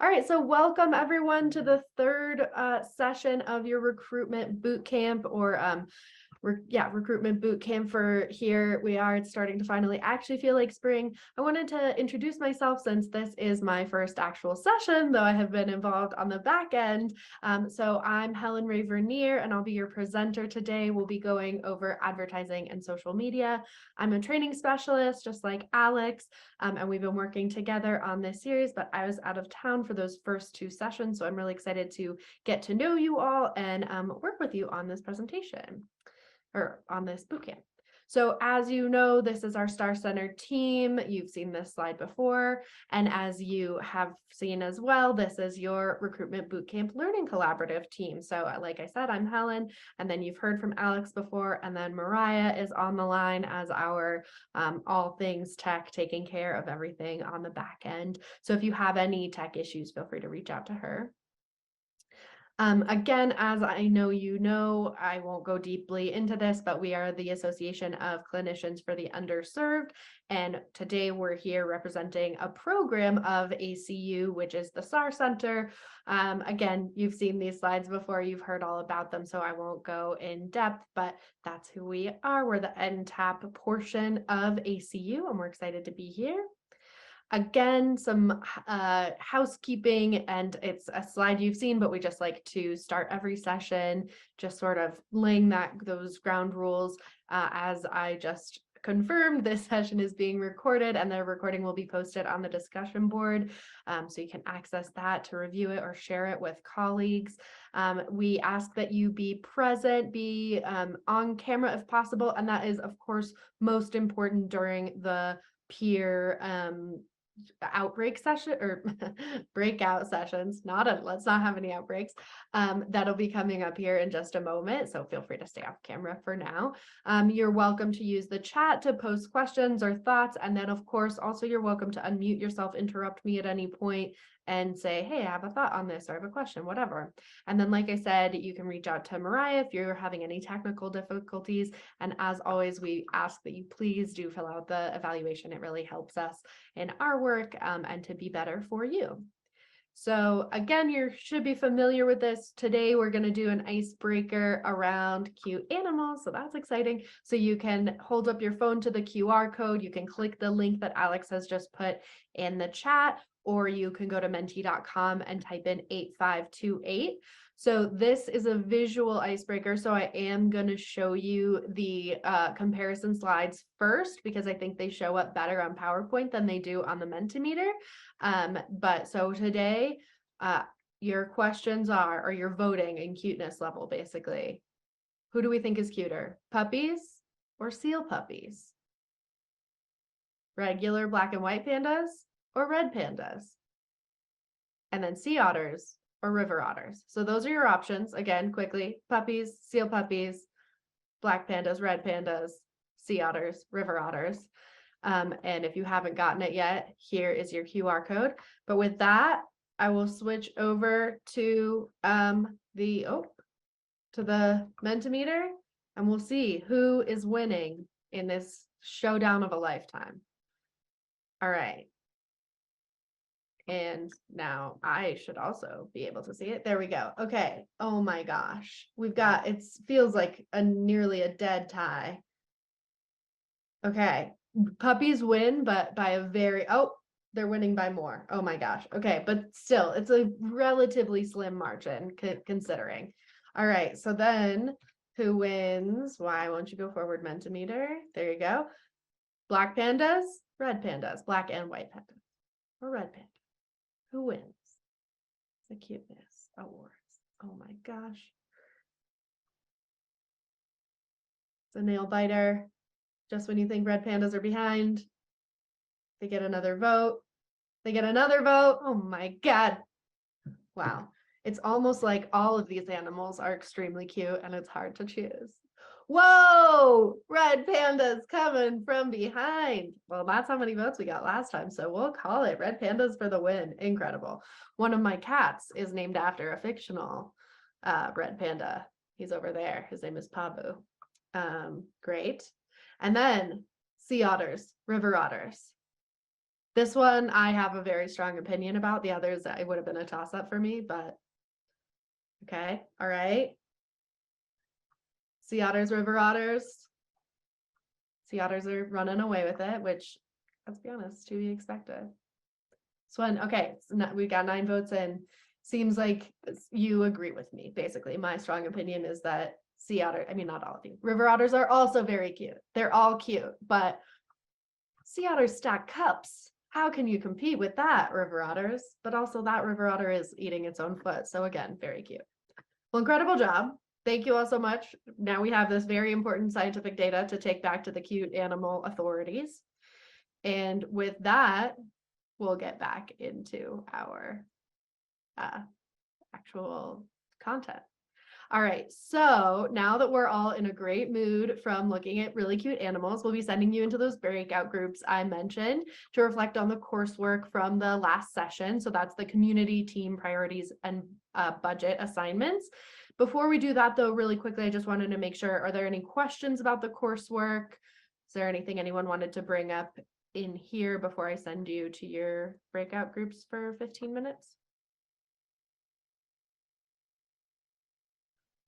All right, so welcome everyone to the third session of your recruitment boot camp recruitment boot camp for here we are. It's starting to finally actually feel like spring. I wanted to introduce myself since this is my first actual session, though I have been involved on the back end. So I'm Helen Ray Vernier, and I'll be your presenter today. We'll be going over advertising and social media. I'm a training specialist, just like Alex, and we've been working together on this series, but I was out of town for those first two sessions, so I'm really excited to get to know you all and work with you on this presentation or on this bootcamp. So as you know, this is our star-centered team. You've seen this slide before. And as you have seen as well, this is your Recruitment Bootcamp Learning Collaborative team. So like I said, I'm Helen, and then you've heard from Alex before, and then Mariah is on the line as our all things tech, taking care of everything on the back end. So if you have any tech issues, feel free to reach out to her. Again, as I know you know, I won't go deeply into this, but we are the Association of Clinicians for the Underserved. And today we're here representing a program of ACU, which is the SAR Center. Again, you've seen these slides before, you've heard all about them, so I won't go in depth, but that's who we are. We're the NTAP portion of ACU, and we're excited to be here. Again, some housekeeping, and it's a slide you've seen, but we just like to start every session, just sort of laying those ground rules. As I just confirmed, this session is being recorded, and the recording will be posted on the discussion board, so you can access that to review it or share it with colleagues. We ask that you be present, be on camera if possible, and that is, of course, most important during the peer outbreak session or breakout sessions. Let's not have any outbreaks. That'll be coming up here in just a moment, so feel free to stay off camera for now. You're welcome to use the chat to post questions or thoughts, and then of course also you're welcome to unmute yourself, interrupt me at any point, and say, hey, I have a thought on this, or I have a question, whatever. And then, like I said, you can reach out to Mariah if you're having any technical difficulties. And as always, we ask that you please do fill out the evaluation. It really helps us in our work and to be better for you. So again, you should be familiar with this. Today, we're going to do an icebreaker around cute animals. So that's exciting. So you can hold up your phone to the QR code. You can click the link that Alex has just put in the chat, or you can go to menti.com and type in 8528. So this is a visual icebreaker. So I am going to show you the comparison slides first, because I think they show up better on PowerPoint than they do on the Mentimeter. But so today, your questions are, or your voting in cuteness level, basically. Who do we think is cuter? Puppies or seal puppies? Regular black and white pandas or red pandas? And then sea otters or river otters. So those are your options. Again, quickly: puppies, seal puppies, black pandas, red pandas, sea otters, river otters. And if you haven't gotten it yet, here is your QR code. But with that, I will switch over to the Mentimeter, and we'll see who is winning in this showdown of a lifetime. All right. And now I should also be able to see it. There we go. Okay. Oh my gosh. It feels like nearly a dead tie. Okay. Puppies win, but by they're winning by more. Oh my gosh. Okay. But still, it's a relatively slim margin considering. All right. So then who wins? Why won't you go forward, Mentimeter? There you go. Black pandas, red pandas, black and white pandas, or red panda. Who wins the cuteness awards? Oh my gosh. It's a nail biter. Just when you think red pandas are behind, they get another vote. They get another vote. Oh my God. Wow. It's almost like all of these animals are extremely cute and it's hard to choose. Whoa, red pandas coming from behind. Well, that's how many votes we got last time, so we'll call it red pandas for the win. Incredible. One of my cats is named after a fictional red panda. He's over there. His name is Pabu. Great. And then sea otters, river otters. This one I have a very strong opinion about. The others, it would have been a toss-up for me, but okay. All right. Sea otters, river otters. Sea otters are running away with it, which, let's be honest, to be expected. Swan, okay, so we got 9 votes in. Seems like you agree with me. Basically, my strong opinion is that sea otter, I mean, not all of you, river otters are also very cute. They're all cute, but sea otters stack cups. How can you compete with that, river otters? But also that river otter is eating its own foot. So again, very cute. Well, incredible job. Thank you all so much. Now we have this very important scientific data to take back to the cute animal authorities. And with that, we'll get back into our actual content. All right, so now that we're all in a great mood from looking at really cute animals, we'll be sending you into those breakout groups I mentioned to reflect on the coursework from the last session. So that's the community, team priorities, and budget assignments. Before we do that, though, really quickly, I just wanted to make sure, are there any questions about the coursework? Is there anything anyone wanted to bring up in here before I send you to your breakout groups for 15 minutes?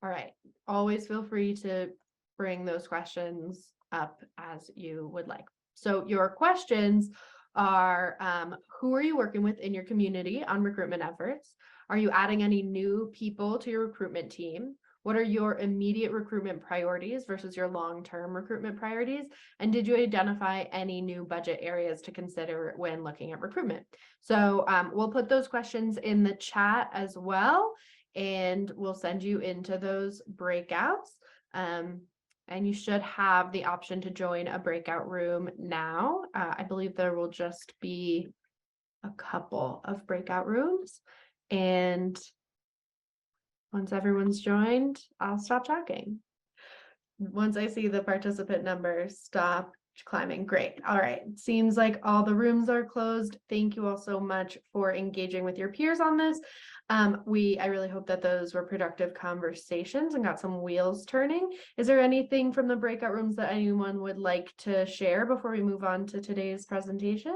All right, always feel free to bring those questions up as you would like. So your questions are, who are you working with in your community on recruitment efforts? Are you adding any new people to your recruitment team? What are your immediate recruitment priorities versus your long-term recruitment priorities? And did you identify any new budget areas to consider when looking at recruitment? So we'll put those questions in the chat as well, and we'll send you into those breakouts. And you should have the option to join a breakout room now. I believe there will just be a couple of breakout rooms. And once everyone's joined, I'll stop talking. Once I see the participant numbers stop climbing. Great. All right. Seems like all the rooms are closed. Thank you all so much for engaging with your peers on this. I really hope that those were productive conversations and got some wheels turning. Is there anything from the breakout rooms that anyone would like to share before we move on to today's presentation?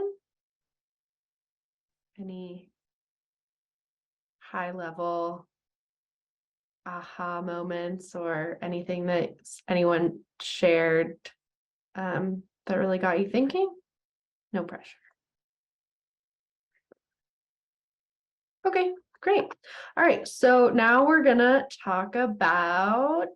Any high level aha moments or anything that anyone shared that really got you thinking? No pressure. Okay, great. All right, so now we're gonna talk about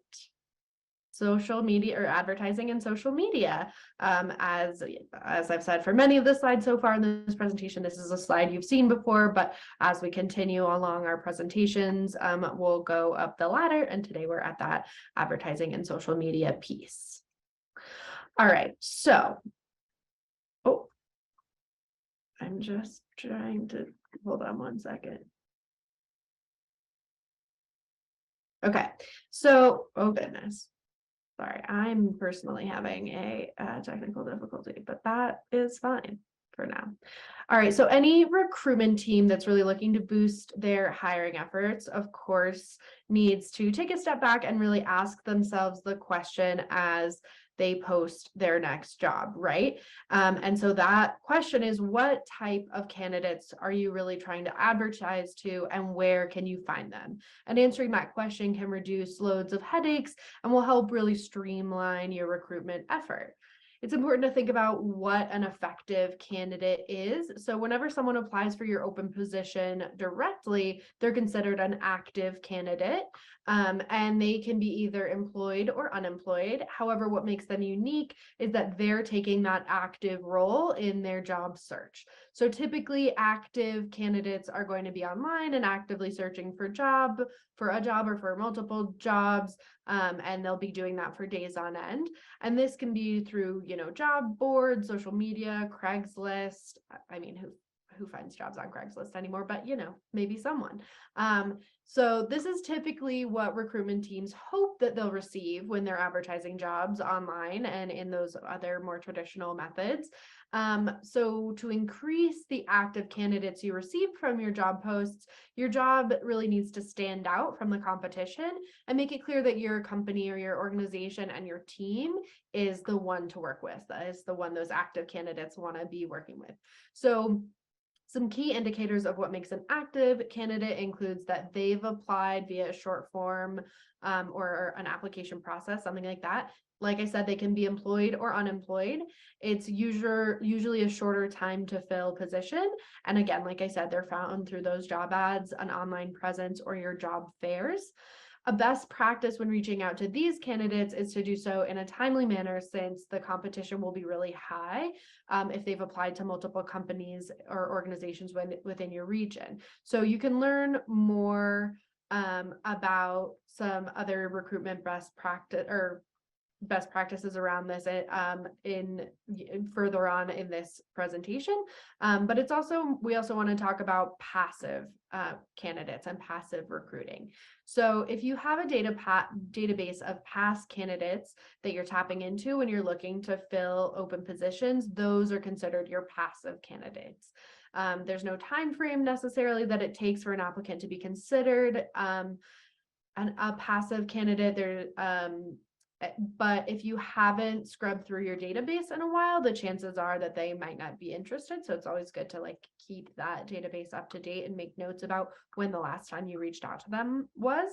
social media or advertising and social media. As I've said for many of the slides so far in this presentation, this is a slide you've seen before, but as we continue along our presentations, we'll go up the ladder, and today we're at that advertising and social media piece. All right, so, I'm just trying to, hold on one second. Okay, so, oh goodness. Sorry, I'm personally having a technical difficulty, but that is fine for now. All right, so any recruitment team that's really looking to boost their hiring efforts, of course, needs to take a step back and really ask themselves the question as they post their next job, right? And so that question is, what type of candidates are you really trying to advertise to, and where can you find them? And answering that question can reduce loads of headaches and will help really streamline your recruitment effort. It's important to think about what an effective candidate is. So whenever someone applies for your open position directly, they're considered an active candidate, and they can be either employed or unemployed. However, what makes them unique is that they're taking that active role in their job search. So typically active candidates are going to be online and actively searching for a job or for multiple jobs, and they'll be doing that for days on end. And this can be through, job boards, social media, Craigslist. I mean, who finds jobs on Craigslist anymore, but maybe someone. So this is typically what recruitment teams hope that they'll receive when they're advertising jobs online and in those other more traditional methods. So to increase the active candidates you receive from your job posts, your job really needs to stand out from the competition and make it clear that your company or your organization and your team is the one to work with, that is the one those active candidates want to be working with. So some key indicators of what makes an active candidate includes that they've applied via a short form or an application process, something like that. Like I said, they can be employed or unemployed. It's usually a shorter time to fill position. And again, like I said, they're found through those job ads, an online presence, or your job fairs. A best practice when reaching out to these candidates is to do so in a timely manner, since the competition will be really high if they've applied to multiple companies or organizations within your region. So you can learn more about some other recruitment best practices around this in further on in this presentation. But we also want to talk about passive candidates and passive recruiting. So if you have a database of past candidates that you're tapping into when you're looking to fill open positions, those are considered your passive candidates. There's no time frame necessarily that it takes for an applicant to be considered a passive candidate. But if you haven't scrubbed through your database in a while, the chances are that they might not be interested. So it's always good to keep that database up to date and make notes about when the last time you reached out to them was.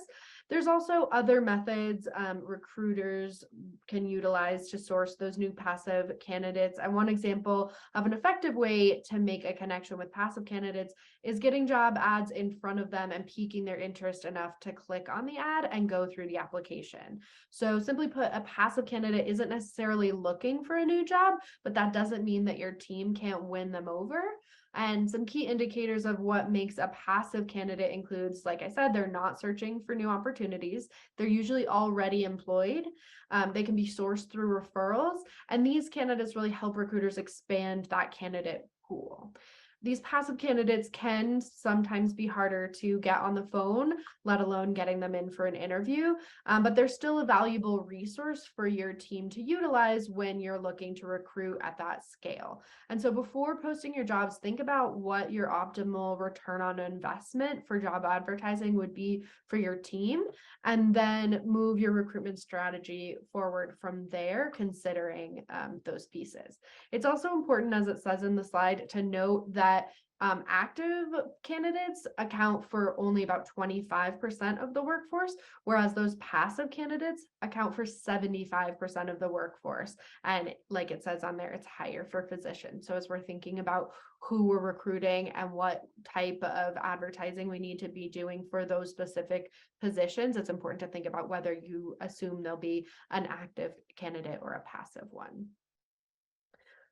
There's also other methods recruiters can utilize to source those new passive candidates. And one example of an effective way to make a connection with passive candidates is getting job ads in front of them and piquing their interest enough to click on the ad and go through the application. So simply put, a passive candidate isn't necessarily looking for a new job, but that doesn't mean that your team can't win them over. And some key indicators of what makes a passive candidate includes, like I said, they're not searching for new opportunities. They're usually already employed. They can be sourced through referrals, and these candidates really help recruiters expand that candidate pool. These passive candidates can sometimes be harder to get on the phone, let alone getting them in for an interview, but they're still a valuable resource for your team to utilize when you're looking to recruit at that scale. And so before posting your jobs, think about what your optimal return on investment for job advertising would be for your team, and then move your recruitment strategy forward from there, considering those pieces. It's also important, as it says in the slide, to note that active candidates account for only about 25% of the workforce, whereas those passive candidates account for 75% of the workforce. And like it says on there, it's higher for physicians. So as we're thinking about who we're recruiting and what type of advertising we need to be doing for those specific positions, it's important to think about whether you assume they'll be an active candidate or a passive one.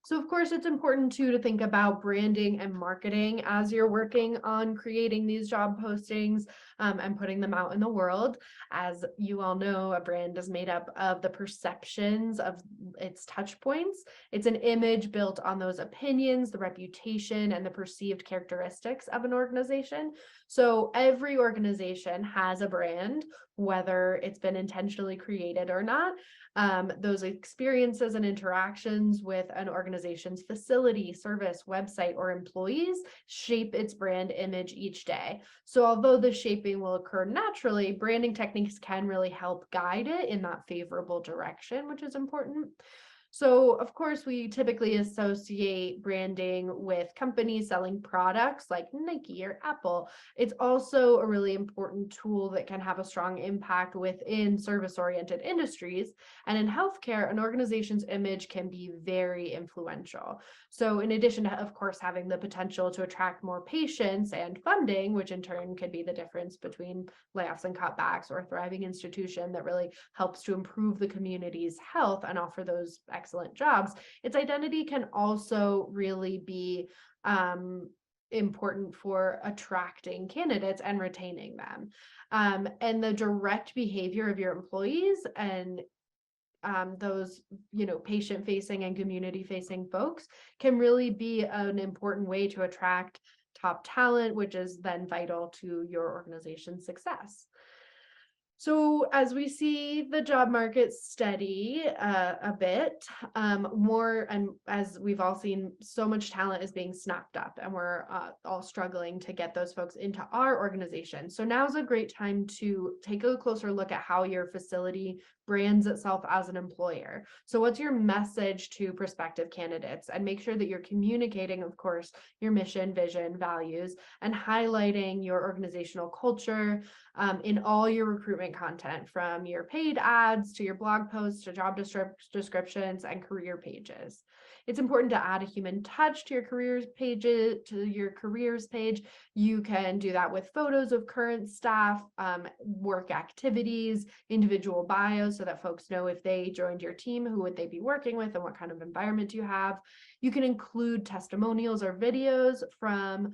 So of course, it's important too to think about branding and marketing as you're working on creating these job postings and putting them out in the world. As you all know, a brand is made up of the perceptions of its touch points. It's an image built on those opinions, the reputation, and the perceived characteristics of an organization. So every organization has a brand, whether it's been intentionally created or not. Those experiences and interactions with an organization's facility, service, website, or employees shape its brand image each day. So although the shaping will occur naturally, branding techniques can really help guide it in that favorable direction, which is important. So, of course, we typically associate branding with companies selling products like Nike or Apple. It's also a really important tool that can have a strong impact within service-oriented industries. And in healthcare, an organization's image can be very influential. So, in addition to, of course, having the potential to attract more patients and funding, which in turn could be the difference between layoffs and cutbacks, or a thriving institution that really helps to improve the community's health and offer those excellent jobs, its identity can also really be important for attracting candidates and retaining them. And the direct behavior of your employees and those, patient facing and community facing folks can really be an important way to attract top talent, which is then vital to your organization's success. So as we see the job market steady a bit more, and as we've all seen, so much talent is being snapped up, and we're all struggling to get those folks into our organization. So now's a great time to take a closer look at how your facility brands itself as an employer. So what's your message to prospective candidates? And make sure that you're communicating, of course, your mission, vision, values, and highlighting your organizational culture in all your recruitment content, from your paid ads to your blog posts to job descriptions and career pages. It's important to add a human touch to your careers page. You can do that with photos of current staff, work activities, individual bios, so that folks know if they joined your team, who would they be working with and what kind of environment you have. You can include testimonials or videos from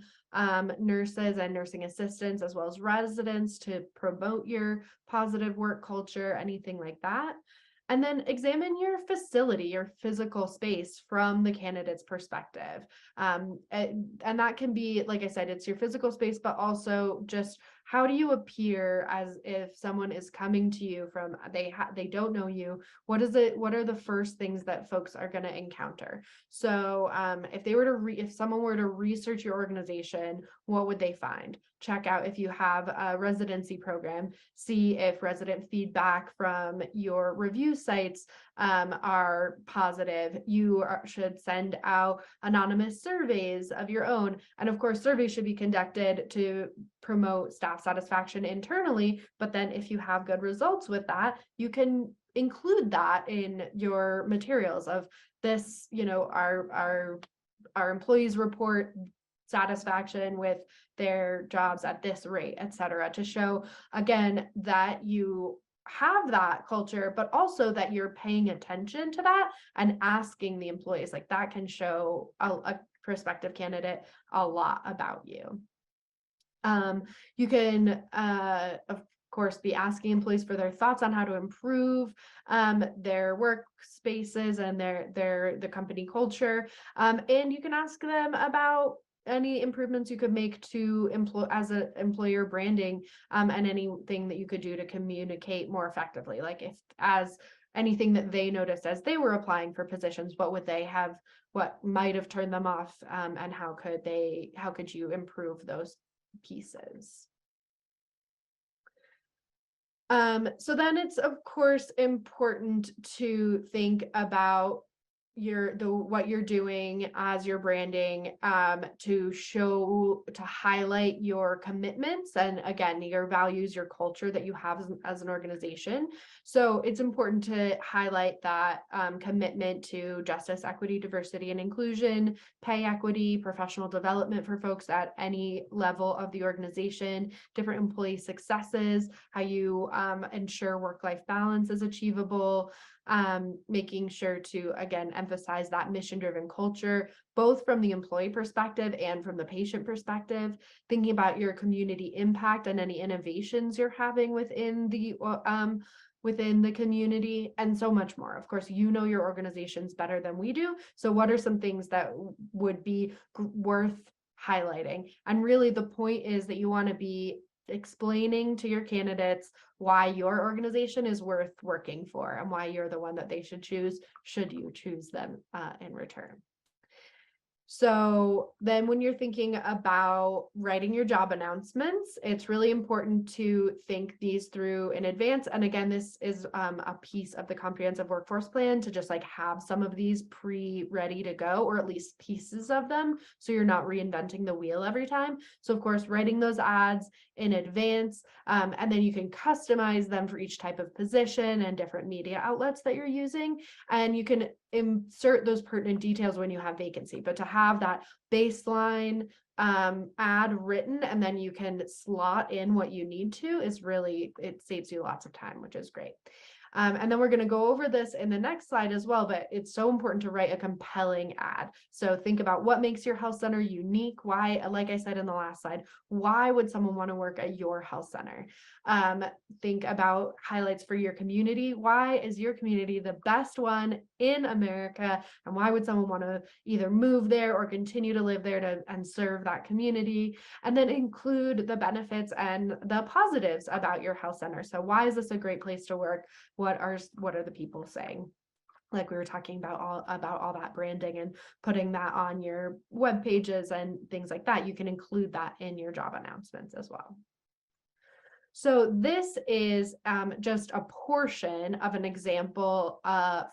nurses and nursing assistants, as well as residents, to promote your positive work culture, anything like that. And then examine your facility, your physical space from the candidate's perspective. And that can be, like I said, it's your physical space, but also just how do you appear as if someone is coming to you from, they don't know you. What are the first things that folks are going to encounter? So if someone were to research your organization, what would they find? Check out if you have a residency program, see if resident feedback from your review sites are positive. Should send out anonymous surveys of your own. And of course, surveys should be conducted to promote staff satisfaction internally. But then if you have good results with that, you can include that in your materials of this, our employees report satisfaction with their jobs at this rate, et cetera, to show again that you have that culture, but also that you're paying attention to that and asking the employees. Like, that can show a prospective candidate a lot about you. You can, of course, be asking employees for their thoughts on how to improve their workspaces and the company culture. And you can ask them about any improvements you could make to as an employer branding, and anything that you could do to communicate more effectively. Like, if as anything that they noticed as they were applying for positions, what might have turned them off, and how could you improve those pieces? So then it's of course important to think about what you're doing as your branding, to highlight your commitments and, again, your values, your culture that you have as an organization. So it's important to highlight that commitment to justice, equity, diversity, and inclusion, pay equity, professional development for folks at any level of the organization, different employee successes, how you ensure work-life balance is achievable, making sure to, again, emphasize that mission-driven culture, both from the employee perspective and from the patient perspective, thinking about your community impact and any innovations you're having within the community, and so much more. Of course, your organizations better than we do. So what are some things that would be worth highlighting? And really the point is that you want to be explaining to your candidates why your organization is worth working for and why you're the one that they should choose, should you choose them in return. So then when you're thinking about writing your job announcements, it's really important to think these through in advance. And again, this is a piece of the comprehensive workforce plan, to just have some of these ready to go, or at least pieces of them, so you're not reinventing the wheel every time. So of course, writing those ads in advance, and then you can customize them for each type of position and different media outlets that you're using. And you can insert those pertinent details when you have vacancy, but to have that baseline ad written and then you can slot in what you need to it saves you lots of time, which is great. And then we're going to go over this in the next slide as well, but it's so important to write a compelling ad. So think about what makes your health center unique. Why, like I said in the last slide, why would someone want to work at your health center? Think about highlights for your community. Why is your community the best one in America? And why would someone want to either move there or continue to live there and serve that community? And then include the benefits and the positives about your health center. So why is this a great place to work? What are the people saying? Like we were talking about all that branding and putting that on your web pages and things like that. You can include that in your job announcements as well. So this is just a portion of an example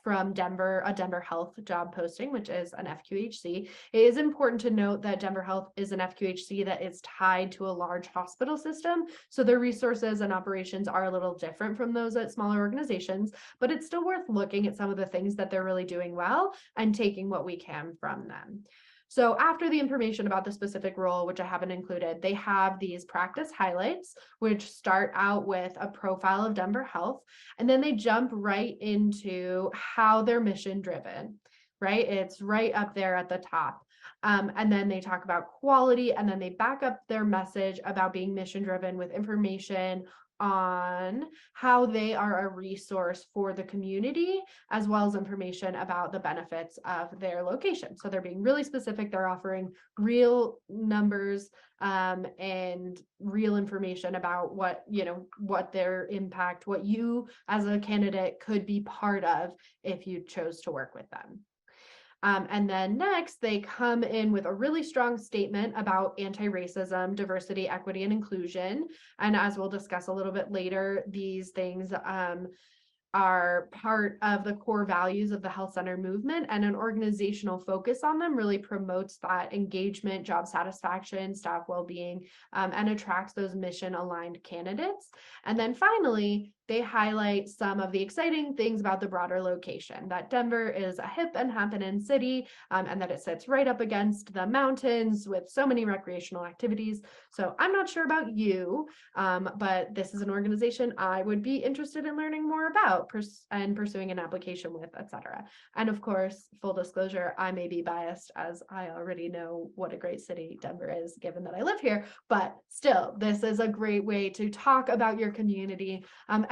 from Denver, a Denver Health job posting, which is an FQHC. It is important to note that Denver Health is an FQHC that is tied to a large hospital system. So their resources and operations are a little different from those at smaller organizations, but it's still worth looking at some of the things that they're really doing well and taking what we can from them. So after the information about the specific role, which I haven't included, they have these practice highlights, which start out with a profile of Denver Health, and then they jump right into how they're mission driven, right? It's right up there at the top. And then they talk about quality, and then they back up their message about being mission driven with information on how they are a resource for the community, as well as information about the benefits of their location. So they're being really specific. They're offering real numbers and real information about what their impact, what you as a candidate could be part of if you chose to work with them. And then next, they come in with a really strong statement about anti-racism, diversity, equity, and inclusion. And as we'll discuss a little bit later, these things are part of the core values of the health center movement, and an organizational focus on them really promotes that engagement, job satisfaction, staff well-being, and attracts those mission-aligned candidates. And then finally, they highlight some of the exciting things about the broader location, that Denver is a hip and happening city, and that it sits right up against the mountains with so many recreational activities. So I'm not sure about you, but this is an organization I would be interested in learning more about and pursuing an application with, etc. And of course, full disclosure, I may be biased as I already know what a great city Denver is, given that I live here, but still, this is a great way to talk about your community. And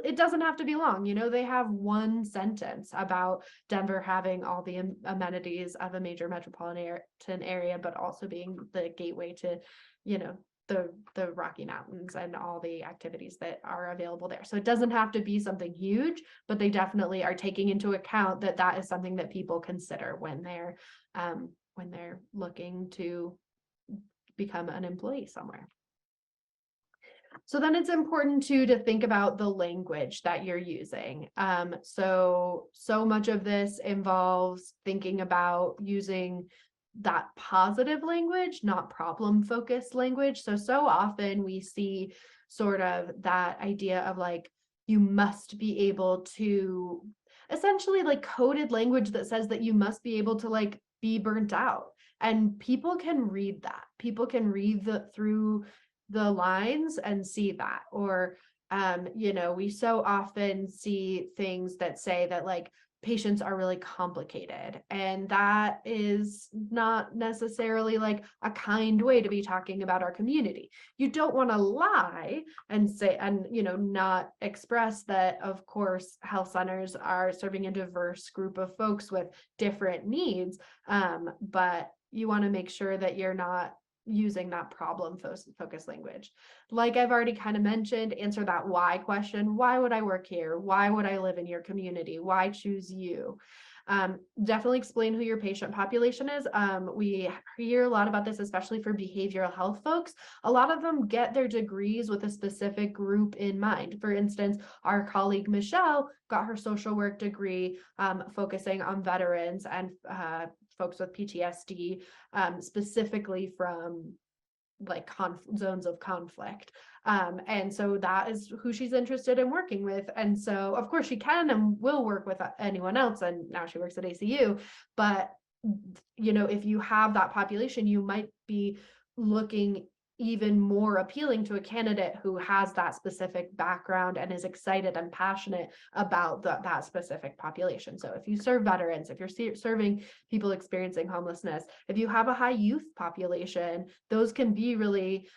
it doesn't have to be long. They have one sentence about Denver having all the amenities of a major metropolitan area, but also being the gateway to, the Rocky Mountains and all the activities that are available there. So it doesn't have to be something huge, but they definitely are taking into account that is something that people consider when they're looking to become an employee somewhere. So then it's important to think about the language that you're using. So much of this involves thinking about using that positive language, not problem-focused language. So often we see sort of that idea of like, you must be able to essentially like coded language that says that you must be able to like be burnt out. And people can read that. People can read through the lines and see that. Or, we so often see things that say that like patients are really complicated, and that is not necessarily like a kind way to be talking about our community. You don't want to lie and say, and not express that, of course, health centers are serving a diverse group of folks with different needs, but you want to make sure that you're not using that problem focused language. Like I've already kind of mentioned, answer that why question. Why would I work here? Why would I live in your community? Why choose you? Definitely explain who your patient population is. We hear a lot about this, especially for behavioral health folks. A lot of them get their degrees with a specific group in mind. For instance, our colleague Michelle got her social work degree focusing on veterans and folks with PTSD, specifically from like zones of conflict. And so that is who she's interested in working with. And so of course she can and will work with anyone else. And now she works at ACU, but if you have that population, you might be looking even more appealing to a candidate who has that specific background and is excited and passionate about that specific population. So if you serve veterans, if you're serving people experiencing homelessness, if you have a high youth population, those can be really,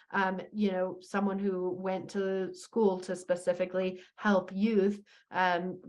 someone who went to school to specifically help youth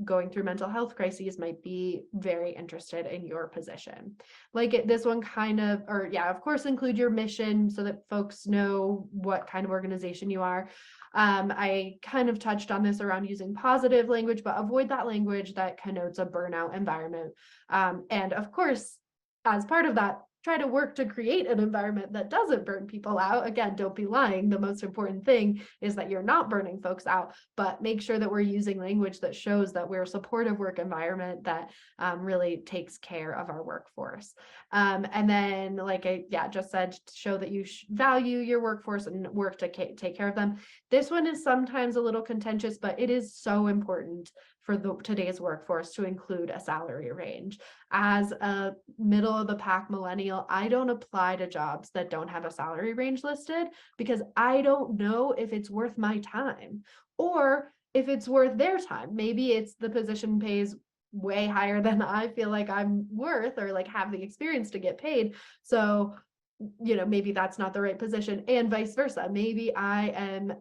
going through mental health crises might be very interested in your position. This one of course, include your mission so that folks know what kind of organization you are. I kind of touched on this around using positive language, but avoid that language that connotes a burnout environment. And of course, as part of that, try to work to create an environment that doesn't burn people out. Again, don't be lying. The most important thing is that you're not burning folks out, but make sure that we're using language that shows that we're a supportive work environment that really takes care of our workforce. And then, like I just said, show that you value your workforce and work to take care of them. This one is sometimes a little contentious, but it is so important for today's workforce to include a salary range. As a middle of the pack millennial, I don't apply to jobs that don't have a salary range listed because I don't know if it's worth my time or if it's worth their time. Maybe it's the position pays way higher than I feel like I'm worth or like have the experience to get paid. So, maybe that's not the right position, and vice versa. Maybe I am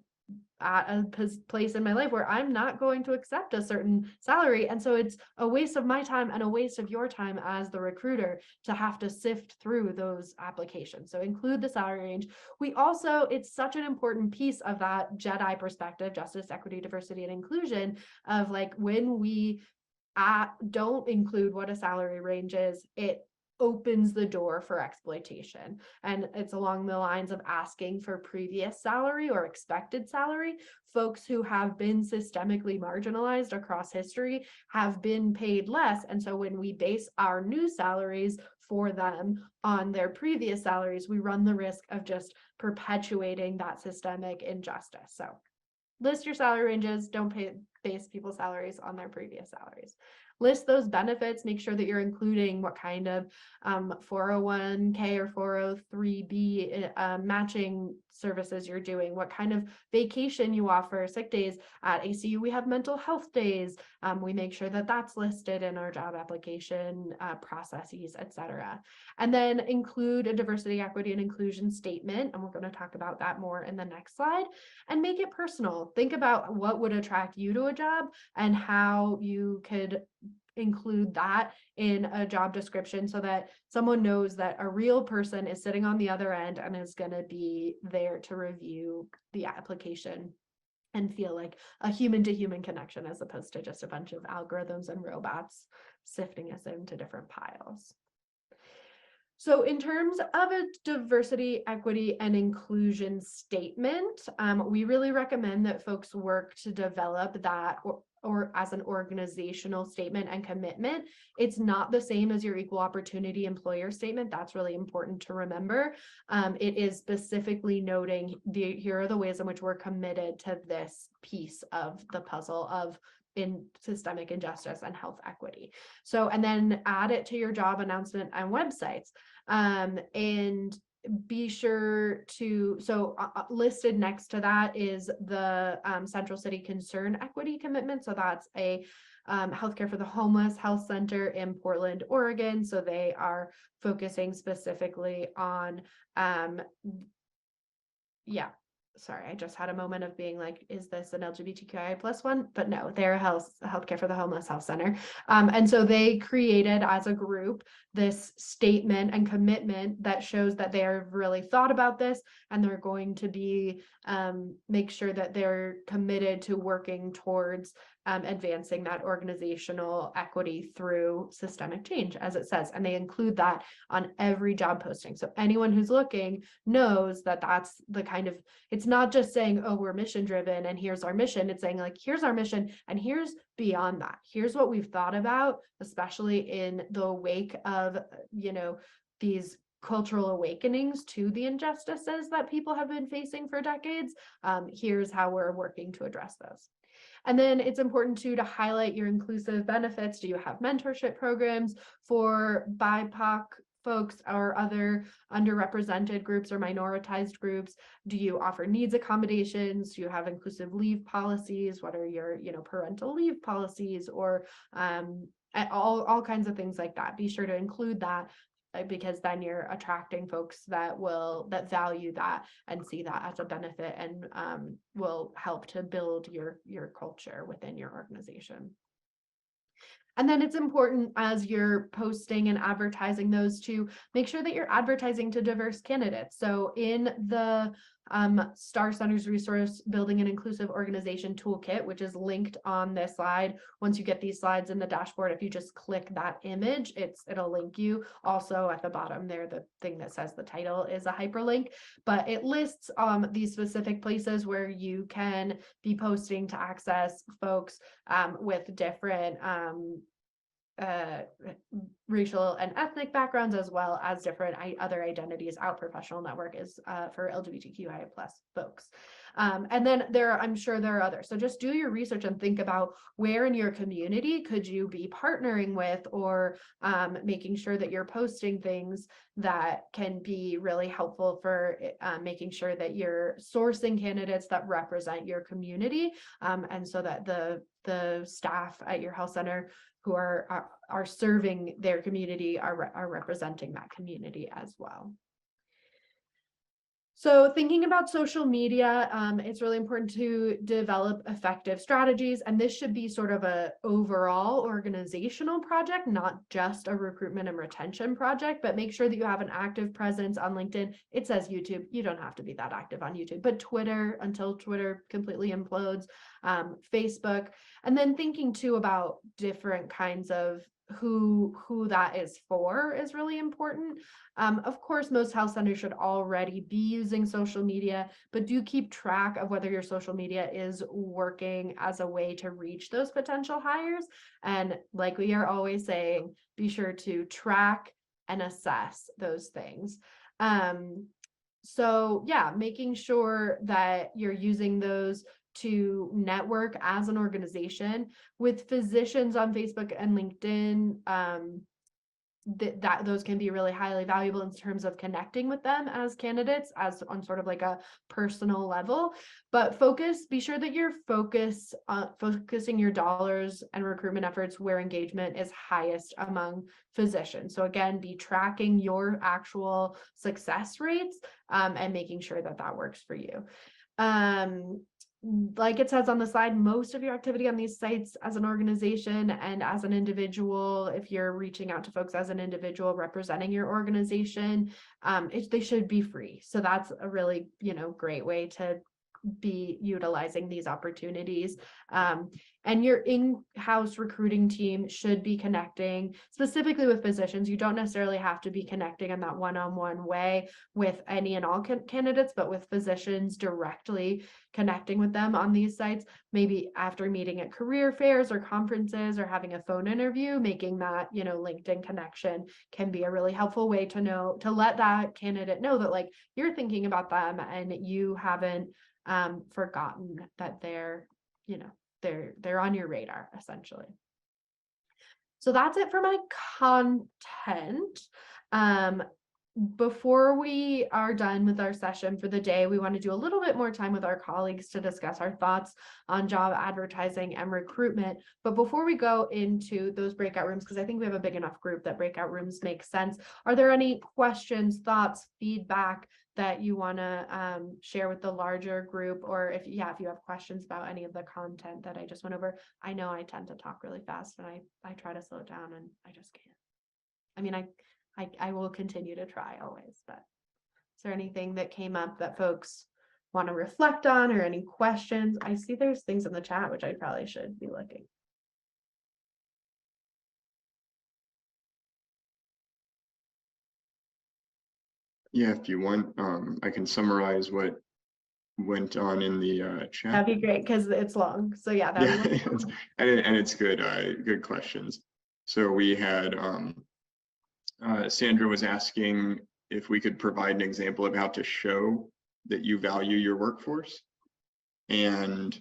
at a place in my life where I'm not going to accept a certain salary. And so it's a waste of my time and a waste of your time as the recruiter to have to sift through those applications. So include the salary range. It's such an important piece of that JEDI perspective, justice, equity, diversity, and inclusion, of like when we don't include what a salary range is, it opens the door for exploitation. And it's along the lines of asking for previous salary or expected salary. Folks who have been systemically marginalized across history have been paid less. And so when we base our new salaries for them on their previous salaries, we run the risk of just perpetuating that systemic injustice. So list your salary ranges, don't base people's salaries on their previous salaries. List those benefits, make sure that you're including what kind of 401k or 403b matching services you're doing, what kind of vacation you offer, sick days. At ACU, we have mental health days. We make sure that that's listed in our job application processes, etc. And then include a diversity, equity, and inclusion statement. And we're going to talk about that more in the next slide. And make it personal. Think about what would attract you to a job and how you could include that in a job description so that someone knows that a real person is sitting on the other end and is going to be there to review the application and feel like a human to human connection, as opposed to just a bunch of algorithms and robots sifting us into different piles. So in terms of a diversity, equity, and inclusion statement, we really recommend that folks work to develop that or as an organizational statement and commitment. It's not the same as your equal opportunity employer statement. That's really important to remember. It is specifically noting here are the ways in which we're committed to this piece of the puzzle of in systemic injustice and health equity. So, and then add it to your job announcement and websites. And be sure to, listed next to that is the Central City Concern Equity Commitment. So that's a healthcare for the homeless health center in Portland, Oregon. So they are focusing specifically on, sorry, I just had a moment of being like, is this an LGBTQI plus one? But no, they're healthcare for the homeless health center. And so they created as a group this statement and commitment that shows that they have really thought about this, and they're going to be make sure that they're committed to working towards advancing that organizational equity through systemic change, as it says, and they include that on every job posting. So anyone who's looking knows that that's the kind of, it's not just saying, oh, we're mission driven and here's our mission. It's saying like, here's our mission and here's beyond that. Here's what we've thought about, especially in the wake of, these cultural awakenings to the injustices that people have been facing for decades. Here's how we're working to address those. And then it's important too to highlight your inclusive benefits. Do you have mentorship programs for BIPOC folks or other underrepresented groups or minoritized groups? Do you offer needs accommodations? Do you have inclusive leave policies? What are your, parental leave policies, or all kinds of things like that? Be sure to include that, because then you're attracting folks that value that and see that as a benefit, and will help to build your culture within your organization. And then it's important, as you're posting and advertising those, to make sure that you're advertising to diverse candidates. So in the Star Center's Resource Building an Inclusive Organization Toolkit, which is linked on this slide, once you get these slides in the dashboard, if you just click that image, it'll link you. Also at the bottom there, the thing that says the title is a hyperlink, but it lists these specific places where you can be posting to access folks with different racial and ethnic backgrounds, as well as different other identities. Our professional network is for LGBTQIA+ folks. And then I'm sure there are others. So just do your research and think about where in your community could you be partnering with, or making sure that you're posting things that can be really helpful for making sure that you're sourcing candidates that represent your community, and so that the staff at your health center who are serving their community are representing that community as well. So thinking about social media, it's really important to develop effective strategies, and this should be sort of a overall organizational project, not just a recruitment and retention project, but make sure that you have an active presence on LinkedIn. It says YouTube, you don't have to be that active on YouTube, but Twitter, until Twitter completely implodes, Facebook, and then thinking too about different kinds of who that is for is really important. Of course, most health centers should already be using social media, but do keep track of whether your social media is working as a way to reach those potential hires. And like we are always saying, be sure to track and assess those things. So yeah, making sure that you're using those to network as an organization with physicians on Facebook and LinkedIn. That those can be really highly valuable in terms of connecting with them as candidates, as on sort of like a personal level. But be sure that you're focusing your dollars and recruitment efforts where engagement is highest among physicians. So again, be tracking your actual success rates, and making sure that works for you. Like it says on the slide, most of your activity on these sites as an organization and as an individual, if you're reaching out to folks as an individual representing your organization, they should be free. So that's a really, great way to be utilizing these opportunities. And your in-house recruiting team should be connecting specifically with physicians. You don't necessarily have to be connecting in that one-on-one way with any and all candidates, but with physicians directly connecting with them on these sites, maybe after meeting at career fairs or conferences or having a phone interview, making that, LinkedIn connection can be a really helpful way to let that candidate know that like you're thinking about them and you haven't forgotten that they're on your radar, essentially. So that's it for my content. Before we are done with our session for the day, we want to do a little bit more time with our colleagues to discuss our thoughts on job advertising and recruitment. But before we go into those breakout rooms, because I think we have a big enough group that breakout rooms make sense, are there any questions, thoughts, feedback that you want to share with the larger group? Or if you have questions about any of the content that I just went over? I know I tend to talk really fast and I try to slow it down and I just can't. I mean, I will continue to try always, but is there anything that came up that folks want to reflect on, or any questions? I see there's things in the chat, which I probably should be looking. Yeah, if you want, I can summarize what went on in the chat. That'd be great, because it's long. So yeah, and it's good, good questions. So we had Sandra was asking if we could provide an example of how to show that you value your workforce, and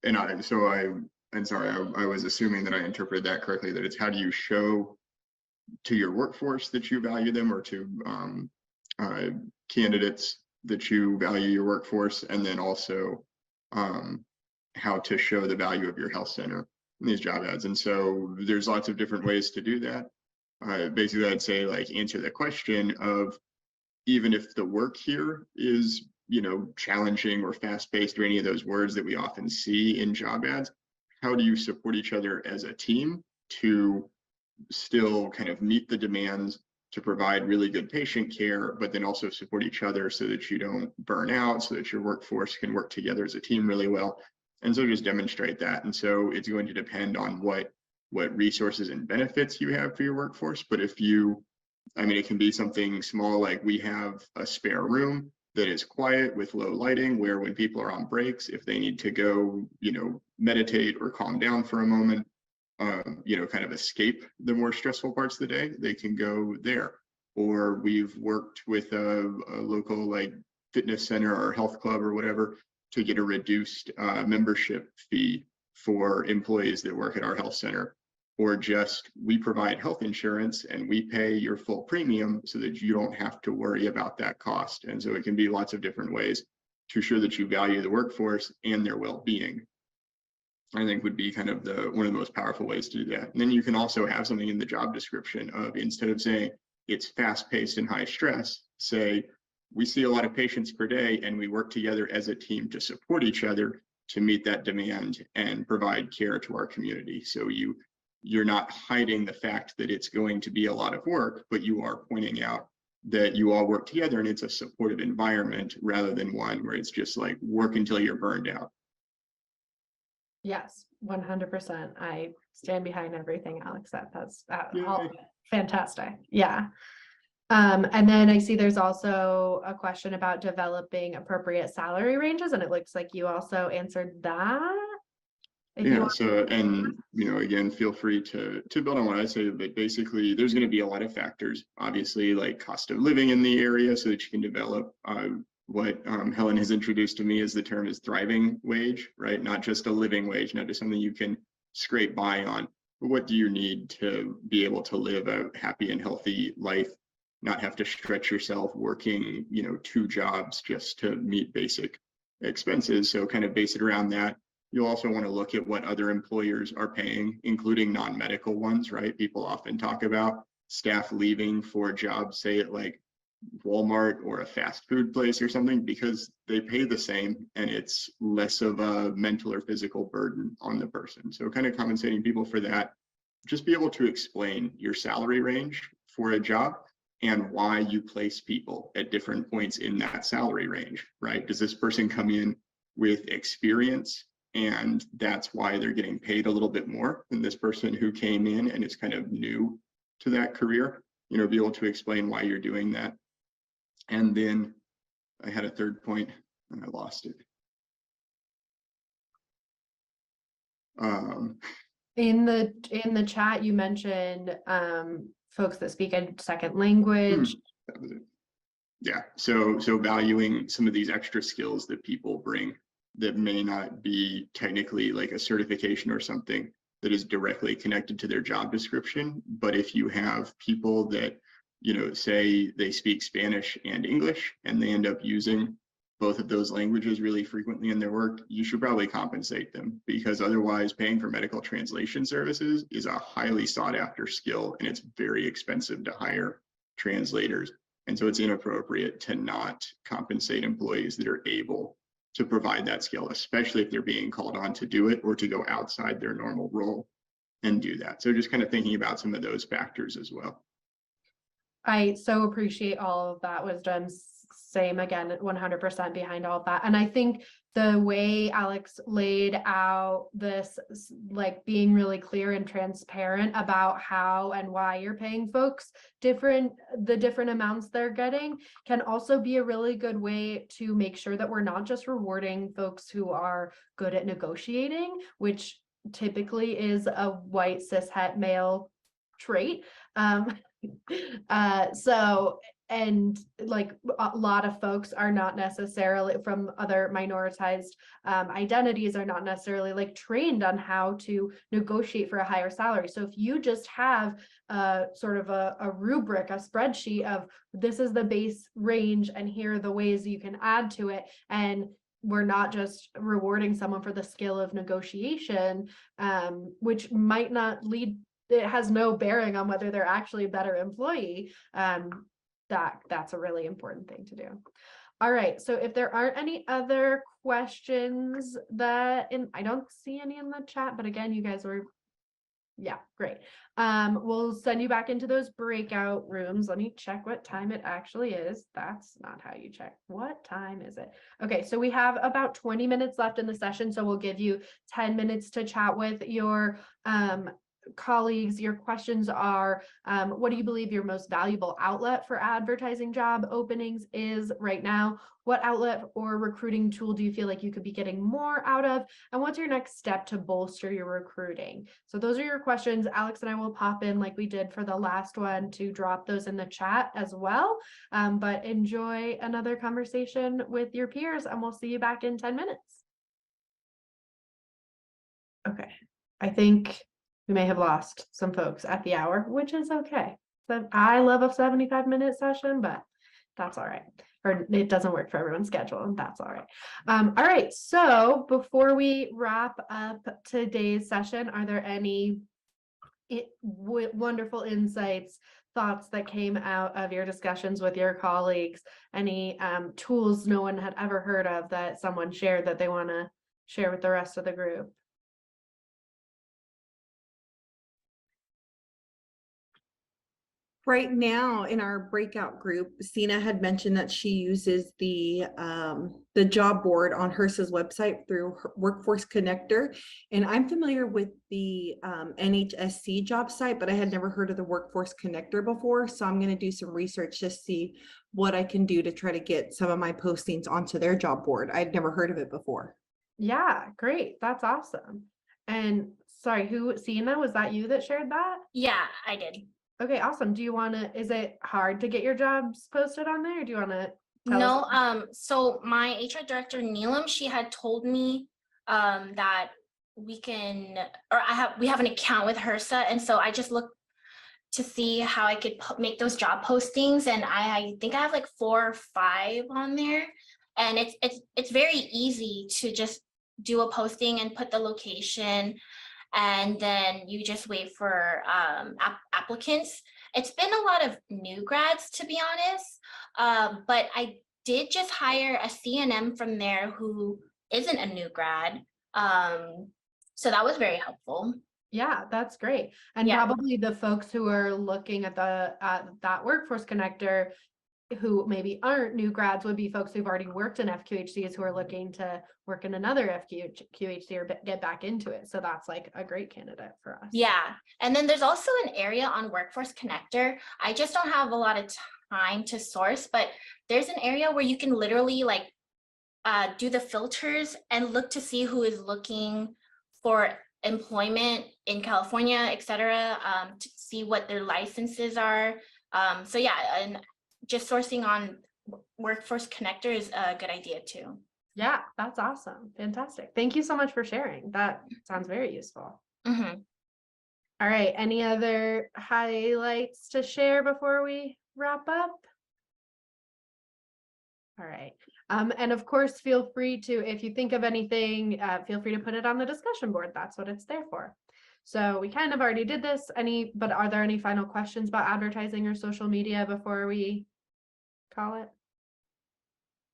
I'm sorry, I was assuming that I interpreted that correctly, that it's how do you show your workforce that you value them, or to candidates that you value your workforce, and then also how to show the value of your health center in these job ads. And so there's lots of different ways to do that. Basically, I'd say, like, answer the question of, even if the work here is, challenging or fast-paced, or any of those words that we often see in job ads, how do you support each other as a team to still kind of meet the demands, to provide really good patient care, but then also support each other so that you don't burn out, so that your workforce can work together as a team really well. And so just demonstrate that. And so it's going to depend on what resources and benefits you have for your workforce. But if you, it can be something small, like we have a spare room that is quiet with low lighting, where when people are on breaks, if they need to go, meditate or calm down for a moment, kind of escape the more stressful parts of the day, they can go there. Or we've worked with a local, like, fitness center or health club or whatever, to get a reduced membership fee for employees that work at our health center. Or just, we provide health insurance and we pay your full premium so that you don't have to worry about that cost. And so it can be lots of different ways to ensure that you value the workforce and their well-being. I think would be kind of one of the most powerful ways to do that. And then you can also have something in the job description of, instead of saying it's fast-paced and high stress, say, we see a lot of patients per day and we work together as a team to support each other to meet that demand and provide care to our community. So you're not hiding the fact that it's going to be a lot of work, but you are pointing out that you all work together and it's a supportive environment, rather than one where it's just like work until you're burned out. Yes, 100%. I stand behind everything Alex said. That's Yay. all fantastic. Yeah. And then I see there's also a question about developing appropriate salary ranges, and it looks like you also answered that. Yeah, so, and again, feel free to build on what I say, but basically there's going to be a lot of factors, obviously, like cost of living in the area, so that you can develop what Helen has introduced to me as the term is thriving wage, right? Not just a living wage, not just something you can scrape by on, but what do you need to be able to live a happy and healthy life, not have to stretch yourself working, 2 jobs just to meet basic expenses. So kind of base it around that. You'll also want to look at what other employers are paying, including non-medical ones, right? People often talk about staff leaving for jobs, say at like Walmart or a fast food place or something, because they pay the same and it's less of a mental or physical burden on the person. So kind of compensating people for that. Just be able to explain your salary range for a job and why you place people at different points in that salary range, right? Does this person come in with experience, and that's why they're getting paid a little bit more than this person who came in and is kind of new to that career? Be able to explain why you're doing that. And then I had a third point and I lost it. In the chat, you mentioned folks that speak a second language. That was it. Yeah, so valuing some of these extra skills that people bring that may not be technically like a certification or something that is directly connected to their job description. But if you have people that, say they speak Spanish and English and they end up using both of those languages really frequently in their work, you should probably compensate them, because otherwise paying for medical translation services is a highly sought after skill and it's very expensive to hire translators. And so it's inappropriate to not compensate employees that are able to provide that skill, especially if they're being called on to do it or to go outside their normal role and do that. So just kind of thinking about some of those factors as well. I so appreciate all of that wisdom. Same again, 100% behind all of that. And I think the way Alex laid out this, like being really clear and transparent about how and why you're paying folks the different amounts they're getting, can also be a really good way to make sure that we're not just rewarding folks who are good at negotiating, which typically is a white cishet male trait. So, and like a lot of folks are not necessarily from other minoritized identities are not necessarily like trained on how to negotiate for a higher salary. So if you just have sort of a rubric, a spreadsheet of this is the base range and here are the ways you can add to it, and we're not just rewarding someone for the skill of negotiation, which might not lead, it has no bearing on whether they're actually a better employee. That's a really important thing to do. All right, so if there aren't any other questions I don't see any in the chat, but again, you guys were, yeah, great. We'll send you back into those breakout rooms. Let me check what time it actually is. That's not how you check. What time is it? Okay, so we have about 20 minutes left in the session, so we'll give you 10 minutes to chat with your colleagues. Your questions are, what do you believe your most valuable outlet for advertising job openings is right now? What outlet or recruiting tool do you feel like you could be getting more out of? And what's your next step to bolster your recruiting? So those are your questions. Alex and I will pop in like we did for the last one to drop those in the chat as well. But enjoy another conversation with your peers, and we'll see you back in 10 minutes. Okay, I think we may have lost some folks at the hour, which is okay. So I love a 75-minute session, but that's all right. Or it doesn't work for everyone's schedule, and that's all right. All right, so before we wrap up today's session, are there any wonderful insights, thoughts that came out of your discussions with your colleagues? Any tools no one had ever heard of that someone shared that they want to share with the rest of the group? Right now in our breakout group, Sina had mentioned that she uses the job board on HRSA's website through Workforce Connector. And I'm familiar with the NHSC job site, but I had never heard of the Workforce Connector before. So I'm going to do some research to see what I can do to try to get some of my postings onto their job board. I'd never heard of it before. Yeah, great. That's awesome. And sorry, Sina, was that you that shared that? Yeah, I did. Okay, awesome. Do you want to, is it hard to get your jobs posted on there? Or do you want to tell No, us? so my HR director, Neelam, she had told me that we have an account with HRSA, and so I just looked to see how I could make those job postings, and I think I have like 4 or 5 on there, and it's very easy to just do a posting and put the location, and then you just wait for applicants. It's been a lot of new grads, to be honest, but I did just hire a CNM from there who isn't a new grad, so that was very helpful. Yeah, that's great. And Yeah. probably the folks who are looking at that Workforce Connector who maybe aren't new grads would be folks who've already worked in FQHCs who are looking to work in another FQHC or get back into it. So that's like a great candidate for us. Yeah, and then there's also an area on Workforce Connector. I just don't have a lot of time to source, but there's an area where you can literally like do the filters and look to see who is looking for employment in California, etc., to see what their licenses are. So yeah, and just sourcing on Workforce Connector is a good idea too. Yeah, that's awesome. Fantastic. Thank you so much for sharing. That sounds very useful. Mm-hmm. All right. Any other highlights to share before we wrap up? All right. And of course, feel free to, if you think of anything, feel free to put it on the discussion board. That's what it's there for. So we kind of already did this, but are there any final questions about advertising or social media before we call it?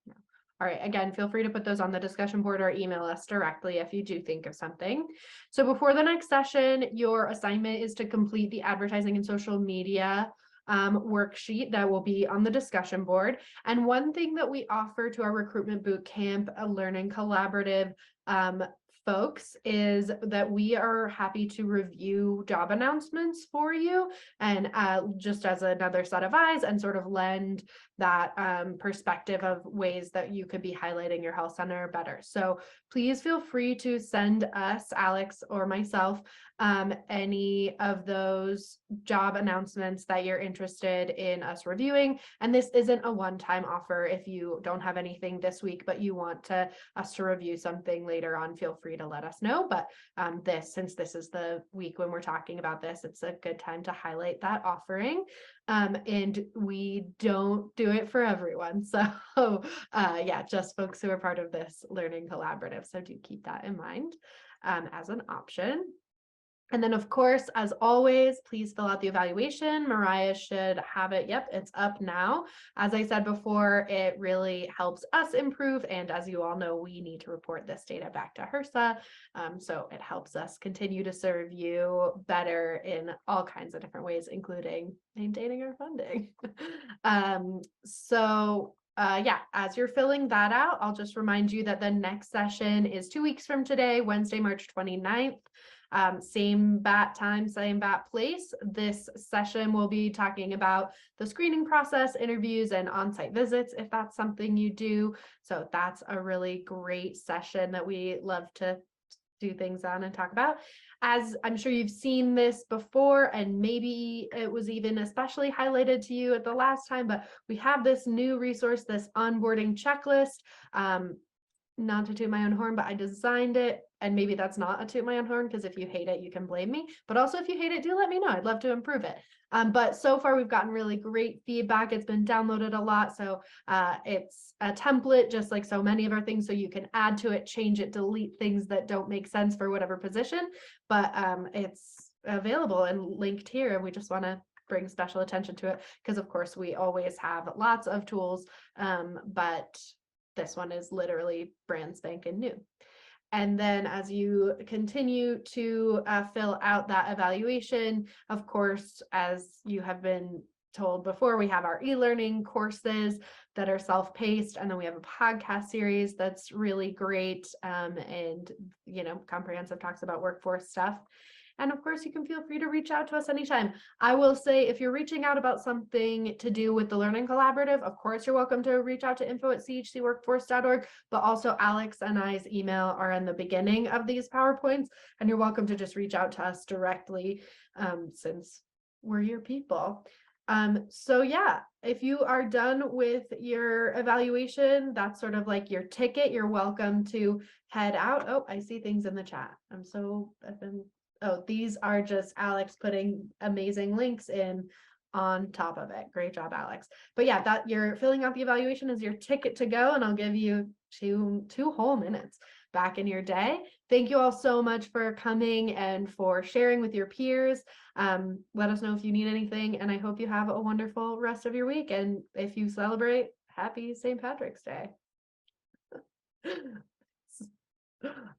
No. All right, again, feel free to put those on the discussion board or email us directly if you do think of something. So before the next session, your assignment is to complete the advertising and social media worksheet that will be on the discussion board. And one thing that we offer to our Recruitment Boot Camp, a learning collaborative folks is that we are happy to review job announcements for you and just as another set of eyes and sort of lend that perspective of ways that you could be highlighting your health center better. So please feel free to send us, Alex or myself, any of those job announcements that you're interested in us reviewing. And this isn't a one-time offer. If you don't have anything this week, but you want us to review something later on, feel free to let us know. But since this is the week when we're talking about this, it's a good time to highlight that offering. And we don't do it for everyone. So yeah, just folks who are part of this learning collaborative. So do keep that in mind as an option. And then, of course, as always, please fill out the evaluation. Mariah should have it. Yep, it's up now. As I said before, it really helps us improve. And as you all know, we need to report this data back to HRSA. So it helps us continue to serve you better in all kinds of different ways, including maintaining our funding. Yeah, as you're filling that out, I'll just remind you that the next session is 2 weeks from today, Wednesday, March 29th. Same bat time, same bat place. This session will be talking about the screening process, interviews, and on-site visits, if that's something you do. So that's a really great session that we love to do things on and talk about. As I'm sure you've seen this before, and maybe it was even especially highlighted to you at the last time, but we have this new resource, this onboarding checklist. Not to toot my own horn, but I designed it, and maybe that's not a toot my own horn, because if you hate it, you can blame me. But also if you hate it, do let me know. I'd love to improve it. But so far we've gotten really great feedback. It's been downloaded a lot. So it's a template, just like so many of our things. So you can add to it, change it, delete things that don't make sense for whatever position. But it's available and linked here. And we just want to bring special attention to it, because of course we always have lots of tools, but this one is literally brand spanking new. And then as you continue to fill out that evaluation, of course, as you have been told before, we have our e-learning courses that are self-paced, and then we have a podcast series that's really great, and comprehensive, talks about workforce stuff. And of course, you can feel free to reach out to us anytime. I will say, if you're reaching out about something to do with the Learning Collaborative, of course, you're welcome to reach out to info@chcworkforce.org, but also Alex and I's email are in the beginning of these PowerPoints, and you're welcome to just reach out to us directly, since we're your people. So yeah, if you are done with your evaluation, that's sort of like your ticket. You're welcome to head out. Oh, I see things in the chat. Oh, these are just Alex putting amazing links in on top of it. Great job, Alex. But yeah, that you're filling out the evaluation is your ticket to go, and I'll give you two whole minutes back in your day. Thank you all so much for coming and for sharing with your peers. Let us know if you need anything, and I hope you have a wonderful rest of your week. And if you celebrate, happy St. Patrick's Day.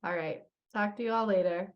All right. Talk to you all later.